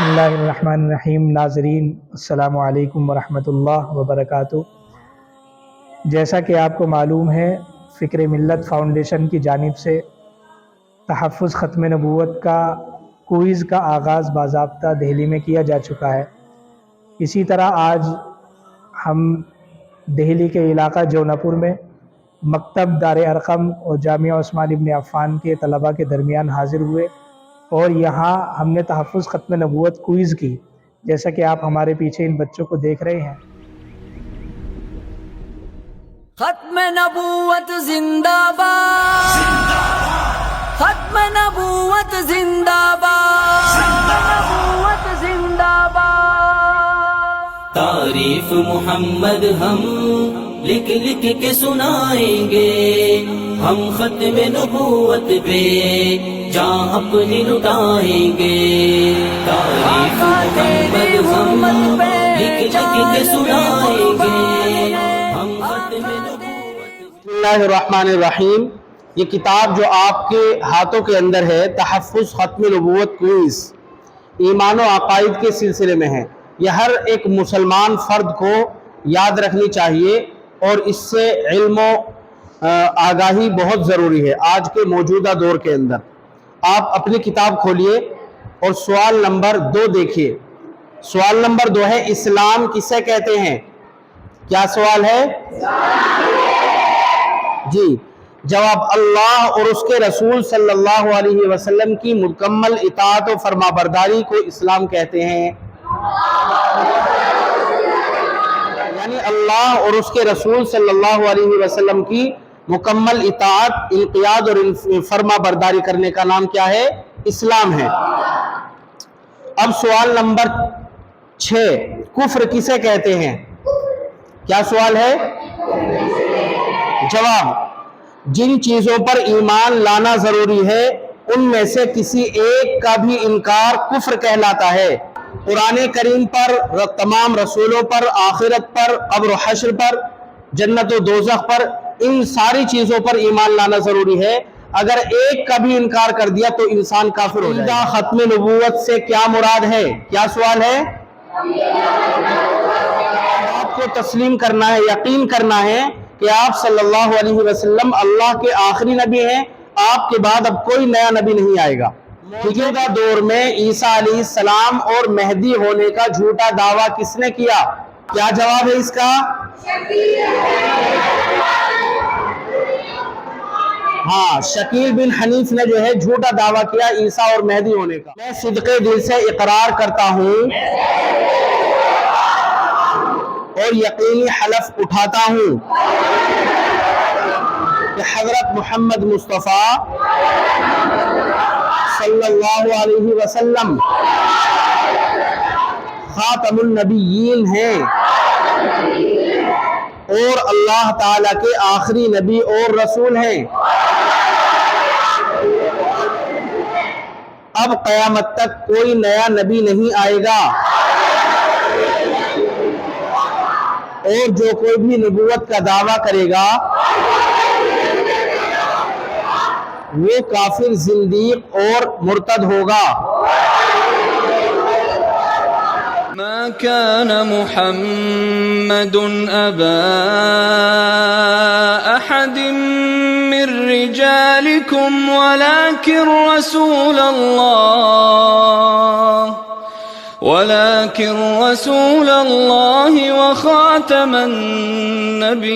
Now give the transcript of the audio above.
اللہ الرحمن الرحیم۔ ناظرین السلام علیکم ورحمۃ اللہ وبرکاتہ۔ جیسا کہ آپ کو معلوم ہے، فکر ملت فاؤنڈیشن کی جانب سے تحفظ ختم نبوت کا کوئز کا آغاز باضابطہ دہلی میں کیا جا چکا ہے۔ اسی طرح آج ہم دہلی کے علاقہ جونپور میں مکتب دار ارقم اور جامعہ عثمان ابن عفان کے طلباء کے درمیان حاضر ہوئے اور یہاں ہم نے تحفظ ختم نبوت کوئز کی، جیسا کہ آپ ہمارے پیچھے ان بچوں کو دیکھ رہے ہیں۔ ختم نبوت زندہ باد، ختم نبوت زندہ باد، نبوت زندہ باد۔ تعریف محمد ہم لکھ لکھ کے سنائیں گے، ہم ختم نبوت پہ جاں اپنی لٹائیں گے۔ تعریف محمد ہم لکھ لکھ کے سنائیں گے، ہم ختم نبوت۔ بسم اللہ الرحمن الرحیم۔ یہ کتاب جو آپ کے ہاتھوں کے اندر ہے، تحفظ ختم نبوت کوئز، ایمان و عقائد کے سلسلے میں ہے۔ یہ ہر ایک مسلمان فرد کو یاد رکھنی چاہیے اور اس سے علم و آگاہی بہت ضروری ہے آج کے موجودہ دور کے اندر۔ آپ اپنی کتاب کھولیے اور سوال نمبر 2 دیکھیے۔ سوال نمبر 2 ہے، اسلام کسے کہتے ہیں؟ کیا سوال ہے؟ جی، جواب، اللہ اور اس کے رسول صلی اللہ علیہ وسلم کی مکمل اطاعت و فرما برداری کو اسلام کہتے ہیں۔ یعنی اللہ اور اس کے رسول صلی اللہ علیہ وسلم کی مکمل اطاعت، انقیاد اور فرما برداری کرنے کا نام کیا ہے؟ اسلام ہے۔ اب سوال نمبر 6، کفر کسے کہتے ہیں؟ کیا سوال ہے؟ جواب، جن چیزوں پر ایمان لانا ضروری ہے ان میں سے کسی ایک کا بھی انکار کفر کہلاتا ہے۔ قرآن کریم پر، تمام رسولوں پر، آخرت پر، قبر و حشر پر، جنت و دوزخ پر، ان ساری چیزوں پر ایمان لانا ضروری ہے۔ اگر ایک کا بھی انکار کر دیا تو انسان کافر ہو جائے گا۔ ختم نبوت سے کیا مراد ہے؟ کیا سوال ہے؟ آپ کو تسلیم کرنا ہے، یقین کرنا ہے کہ آپ صلی اللہ علیہ وسلم اللہ کے آخری نبی ہیں، آپ کے بعد اب کوئی نیا نبی نہیں آئے گا۔ موجودہ دور میں عیسیٰ علیہ السلام اور مہدی ہونے کا جھوٹا دعویٰ کس نے کیا؟ کیا جواب ہے اس کا؟ ہاں، شکیل بن حنیف نے جو ہے جھوٹا دعویٰ کیا عیسیٰ اور مہدی ہونے کا۔ میں صدقے دل سے اقرار کرتا ہوں اور یقینی حلف اٹھاتا ہوں کہ حضرت محمد مصطفیٰ صلی اللہ علیہ وسلم خاتم النبیین ہیں اور اللہ تعالیٰ کے آخری نبی اور رسول ہیں۔ اب قیامت تک کوئی نیا نبی نہیں آئے گا اور جو کوئی بھی نبوت کا دعویٰ کرے گا وہ کافر، زندیق اور مرتد ہوگا۔ ما كان محمد أبا أحد من رجالكم ولكن رسول الله وخاتم النبيين۔